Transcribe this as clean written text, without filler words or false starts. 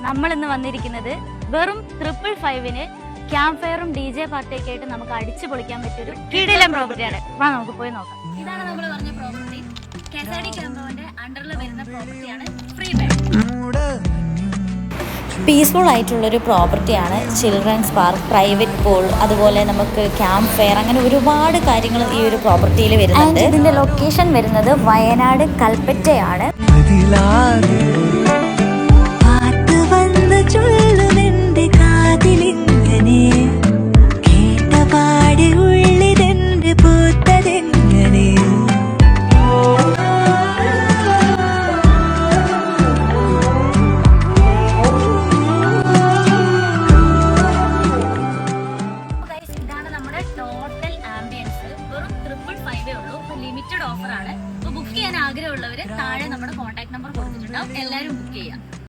നമ്മൾ ഇന്ന് വന്നിരിക്കുന്നത് വെറും 555-ന് ക്യാമ്പ് ഫയറും DJ പാർട്ടിയൊക്കെ ആയിട്ട് നമുക്ക് അടിച്ചു പൊളിക്കാൻ പറ്റിയൊരു കിടിലൻ പ്രോപ്പർട്ടിയാണ്. വാ നമുക്ക് പോയി നോക്കാം. ഇതാണ് നമ്മൾ പറഞ്ഞ പ്രോപ്പർട്ടി. KSRD ക്യാമ്പൗണ്ടിന്റെ അണ്ടറിൽ വരുന്ന പ്രോപ്പർട്ടിയാണ് ഫ്രീ ബെഡ്. പീസ്ഫുൾ ആയിട്ടുള്ളൊരു പ്രോപ്പർട്ടിയാണ്. ചിൽഡ്രൻസ് പാർക്ക്, പ്രൈവറ്റ് പൂൾ, അതുപോലെ നമുക്ക് ക്യാമ്പ് ഫെയർ, അങ്ങനെ ഒരുപാട് കാര്യങ്ങൾ ഈ ഒരു പ്രോപ്പർട്ടിയിൽ വരുന്നുണ്ട്. ഇതിൻ്റെ ലൊക്കേഷൻ വരുന്നത് വയനാട് കൽപ്പറ്റയാണ്.